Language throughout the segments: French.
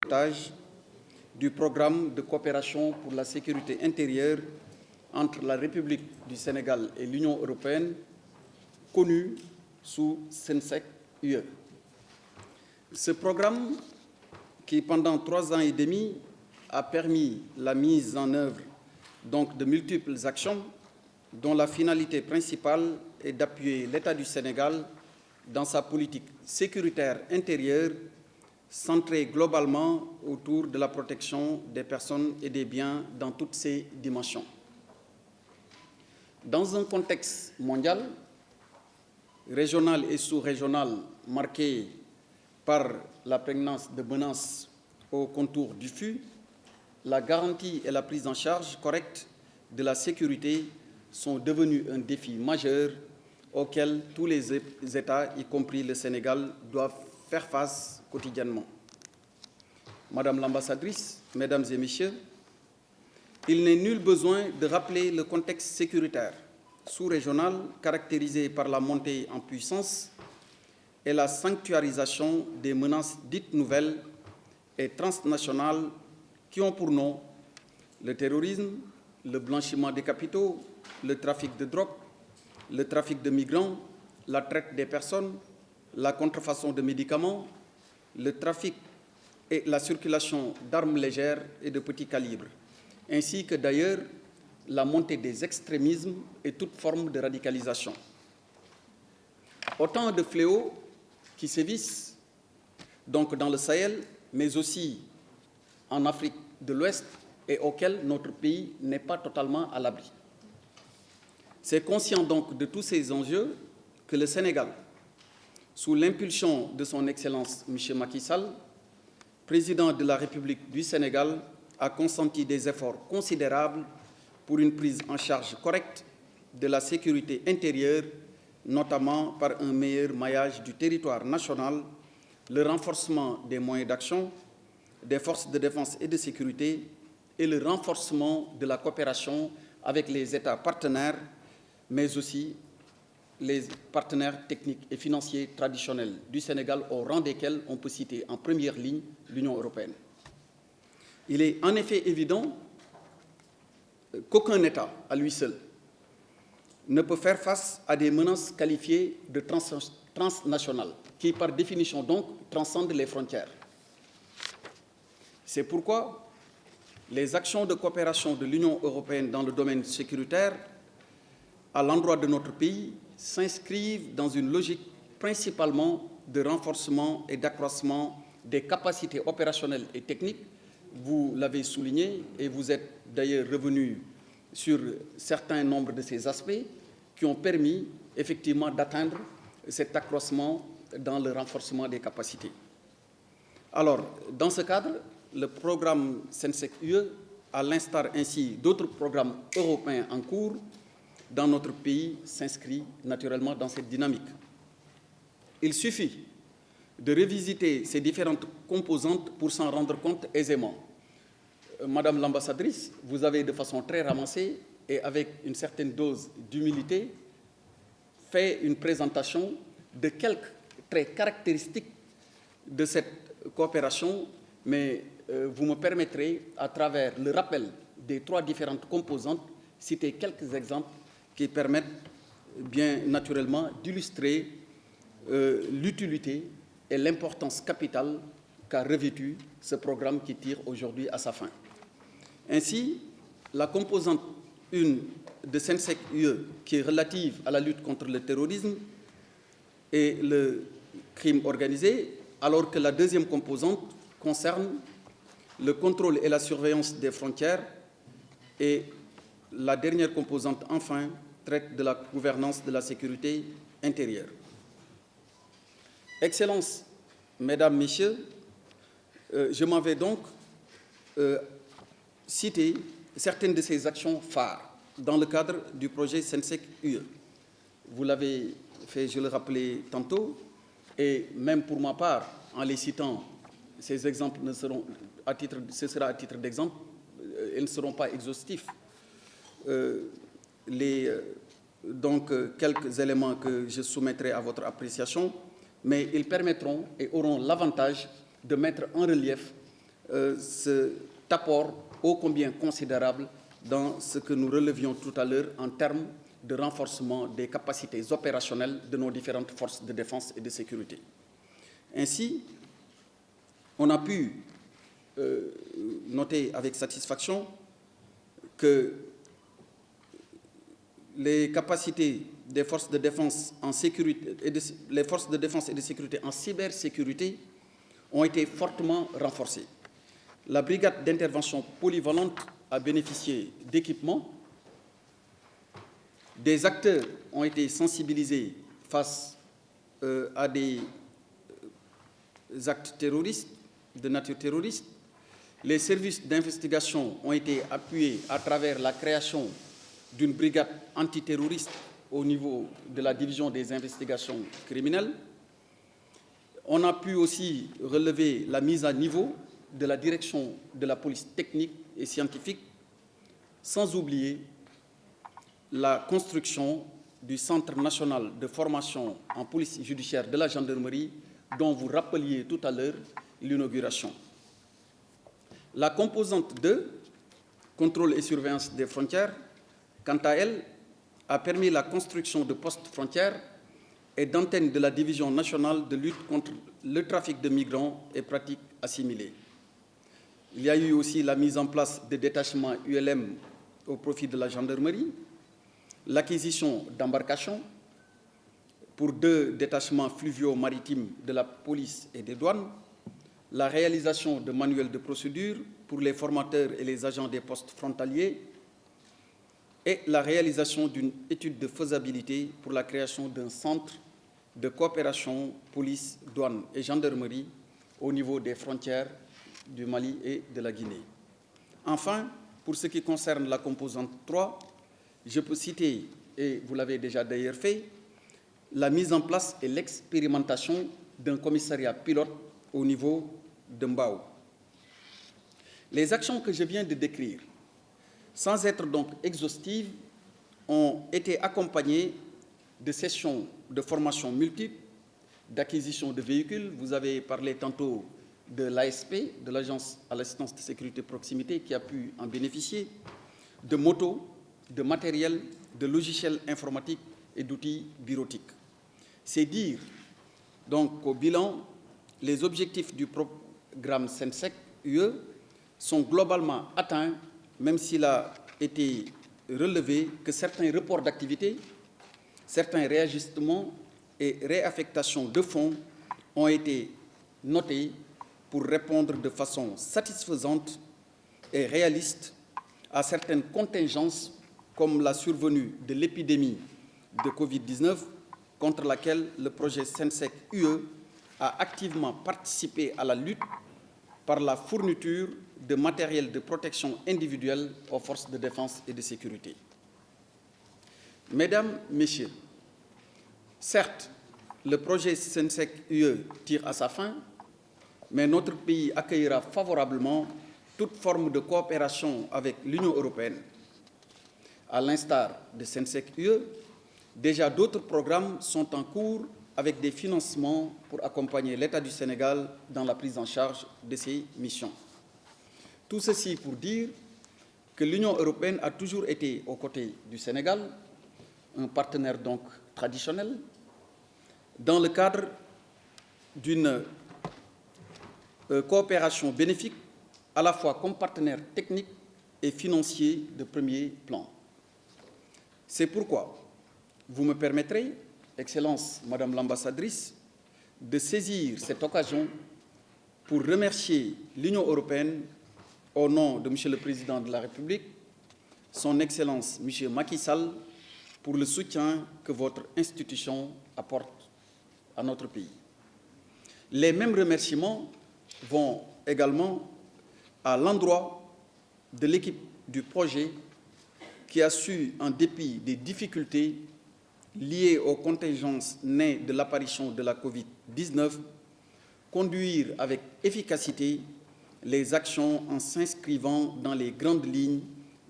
pilotage du programme de coopération pour la sécurité intérieure entre la République du Sénégal et l'Union européenne, connu sous SENSEC-UE. Ce programme, qui pendant 3 ans et demi a permis la mise en œuvre donc, de multiples actions dont la finalité principale est d'appuyer l'État du Sénégal dans sa politique sécuritaire intérieure centrée globalement autour de la protection des personnes et des biens dans toutes ses dimensions. Dans un contexte mondial, régional et sous-régional marqué par la prégnance de menaces au contour du flux, la garantie et la prise en charge correcte de la sécurité sont devenues un défi majeur auquel tous les États, y compris le Sénégal, doivent faire face quotidiennement. Madame l'ambassadrice, Mesdames et Messieurs, il n'est nul besoin de rappeler le contexte sécuritaire sous-régional caractérisé par la montée en puissance et la sanctuarisation des menaces dites nouvelles et transnationales qui ont pour nom le terrorisme, le blanchiment des capitaux, le trafic de drogue, le trafic de migrants, la traite des personnes, la contrefaçon de médicaments, le trafic et la circulation d'armes légères et de petits calibres, ainsi que d'ailleurs la montée des extrémismes et toute forme de radicalisation. Autant de fléaux qui sévissent donc dans le Sahel, mais aussi en Afrique de l'Ouest et auxquels notre pays n'est pas totalement à l'abri. C'est conscient donc de tous ces enjeux que le Sénégal, sous l'impulsion de son Excellence M. Macky Sall, président de la République du Sénégal, a consenti des efforts considérables pour une prise en charge correcte de la sécurité intérieure, notamment par un meilleur maillage du territoire national, le renforcement des moyens d'action, des forces de défense et de sécurité et le renforcement de la coopération avec les États partenaires, mais aussi les partenaires techniques et financiers traditionnels du Sénégal, au rang desquels on peut citer en première ligne l'Union européenne. Il est en effet évident qu'aucun État, à lui seul, ne peut faire face à des menaces qualifiées de transnationales, qui par définition donc transcendent les frontières. C'est pourquoi les actions de coopération de l'Union européenne dans le domaine sécuritaire à l'endroit de notre pays s'inscrivent dans une logique principalement de renforcement et d'accroissement des capacités opérationnelles et techniques. Vous l'avez souligné et vous êtes d'ailleurs revenu sur certains nombres de ces aspects qui ont permis effectivement d'atteindre cet accroissement dans le renforcement des capacités. Alors, dans ce cadre, le programme SENSEC-UE, à l'instar ainsi d'autres programmes européens en cours, dans notre pays, s'inscrit naturellement dans cette dynamique. Il suffit de revisiter ces différentes composantes pour s'en rendre compte aisément. Madame l'ambassadrice, vous avez de façon très ramassée et avec une certaine dose d'humilité fait une présentation de quelques traits caractéristiques de cette coopération, mais vous me permettrez, à travers le rappel des 3 différentes composantes, citer quelques exemples qui permettent bien naturellement d'illustrer l'utilité et l'importance capitale qu'a revêtu ce programme qui tire aujourd'hui à sa fin. Ainsi, la composante 1 de SENSEC-UE, qui est relative à la lutte contre le terrorisme et le crime organisé, alors que la deuxième composante concerne le contrôle et la surveillance des frontières, et la dernière composante, enfin, traite de la gouvernance de la sécurité intérieure. Excellences, Mesdames, Messieurs, je m'en vais donc citer certaines de ces actions phares dans le cadre du projet SENSEC-UE. Vous l'avez fait, je le rappelais tantôt, et même pour ma part, en les citant, ces exemples ne seront ce sera à titre d'exemple, elles ne seront pas exhaustifs. Donc, quelques éléments que je soumettrai à votre appréciation, mais ils permettront et auront l'avantage de mettre en relief cet apport ô combien considérable dans ce que nous relevions tout à l'heure en termes de renforcement des capacités opérationnelles de nos différentes forces de défense et de sécurité. Ainsi, on a pu noter avec satisfaction que les capacités des forces de défense en sécurité les forces de défense et de sécurité en cybersécurité ont été fortement renforcées. La brigade d'intervention polyvalente a bénéficié d'équipements. Des acteurs ont été sensibilisés face à des actes terroristes, de nature terroriste. Les services d'investigation ont été appuyés à travers la création d'une brigade antiterroriste au niveau de la division des investigations criminelles. On a pu aussi relever la mise à niveau de la direction de la police technique et scientifique, sans oublier la construction du Centre national de formation en police judiciaire de la gendarmerie, dont vous rappeliez tout à l'heure l'inauguration. La composante 2, contrôle et surveillance des frontières, quant à elle, a permis la construction de postes frontières et d'antennes de la Division nationale de lutte contre le trafic de migrants et pratiques assimilées. Il y a eu aussi la mise en place de détachements ULM au profit de la gendarmerie, l'acquisition d'embarcations pour 2 détachements fluviaux maritimes de la police et des douanes, la réalisation de manuels de procédure pour les formateurs et les agents des postes frontaliers et la réalisation d'une étude de faisabilité pour la création d'un centre de coopération police, douane et gendarmerie au niveau des frontières du Mali et de la Guinée. Enfin, pour ce qui concerne la composante 3, je peux citer, et vous l'avez déjà d'ailleurs fait, la mise en place et l'expérimentation d'un commissariat pilote au niveau de Mbao. Les actions que je viens de décrire, sans être donc exhaustives, ont été accompagnées de sessions de formation multiples, d'acquisition de véhicules. Vous avez parlé tantôt de l'ASP, de l'Agence à l'assistance de sécurité proximité, qui a pu en bénéficier, de motos, de matériel, de logiciels informatiques et d'outils bureautiques. C'est dire donc qu'au bilan, les objectifs du programme SENSEC UE sont globalement atteints, même s'il a été relevé que certains reports d'activité, certains réajustements et réaffectations de fonds ont été notés pour répondre de façon satisfaisante et réaliste à certaines contingences comme la survenue de l'épidémie de Covid-19 contre laquelle le projet SENSEC UE a activement participé à la lutte par la fourniture de matériel de protection individuelle aux forces de défense et de sécurité. Mesdames, Messieurs, certes, le projet SENSEC UE tire à sa fin, mais notre pays accueillera favorablement toute forme de coopération avec l'Union européenne. À l'instar de SENSEC UE, déjà d'autres programmes sont en cours avec des financements pour accompagner l'État du Sénégal dans la prise en charge de ces missions. Tout ceci pour dire que l'Union européenne a toujours été aux côtés du Sénégal, un partenaire donc traditionnel, dans le cadre d'une coopération bénéfique, à la fois comme partenaire technique et financier de premier plan. C'est pourquoi vous me permettrez, Excellence Madame l'ambassadrice, de saisir cette occasion pour remercier l'Union européenne au nom de Monsieur le Président de la République, Son Excellence Monsieur Macky Sall, pour le soutien que votre institution apporte à notre pays. Les mêmes remerciements vont également à l'endroit de l'équipe du projet qui a su, en dépit des difficultés liées aux contingences nées de l'apparition de la Covid-19, conduire avec efficacité les actions en s'inscrivant dans les grandes lignes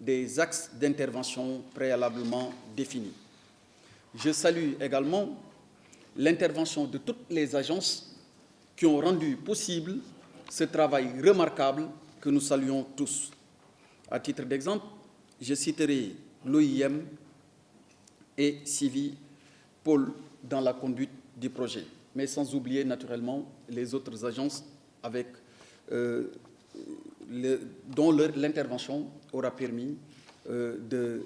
des axes d'intervention préalablement définis. Je salue également l'intervention de toutes les agences qui ont rendu possible ce travail remarquable que nous saluons tous. À titre d'exemple, je citerai l'OIM et Civi Pôle dans la conduite du projet, mais sans oublier naturellement les autres agences avec, dont l'intervention aura permis de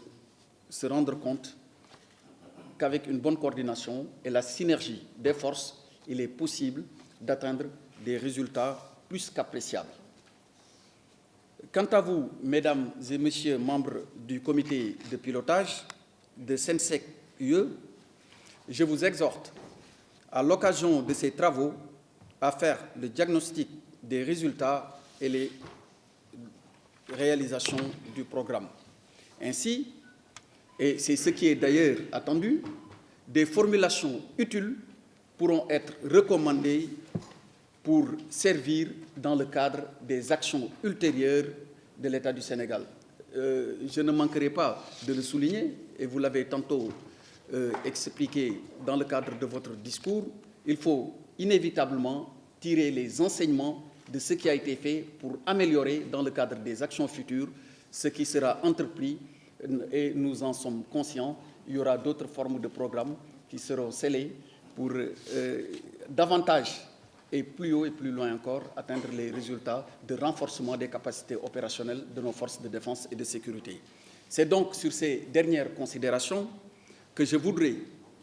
se rendre compte qu'avec une bonne coordination et la synergie des forces, il est possible d'atteindre des résultats plus qu'appréciables. Quant à vous, mesdames et messieurs membres du comité de pilotage de Sensec UE, je vous exhorte, à l'occasion de ces travaux, à faire le diagnostic des résultats et les réalisations du programme. Ainsi, et c'est ce qui est d'ailleurs attendu, des formulations utiles pourront être recommandées pour servir dans le cadre des actions ultérieures de l'État du Sénégal. Je ne manquerai pas de le souligner, et vous l'avez tantôt expliqué dans le cadre de votre discours, il faut inévitablement tirer les enseignements de ce qui a été fait pour améliorer dans le cadre des actions futures ce qui sera entrepris, et nous en sommes conscients. Il y aura d'autres formes de programmes qui seront scellés pour davantage et plus haut et plus loin encore atteindre les résultats de renforcement des capacités opérationnelles de nos forces de défense et de sécurité. C'est donc sur ces dernières considérations que je voudrais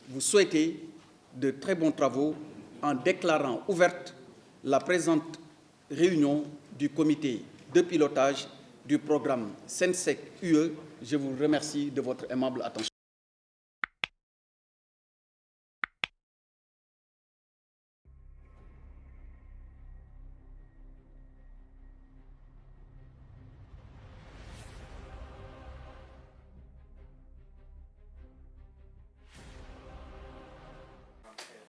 vous souhaiter de très bons travaux en déclarant ouverte la présente réunion du comité de pilotage du programme Sensec UE. Je vous remercie de votre aimable attention.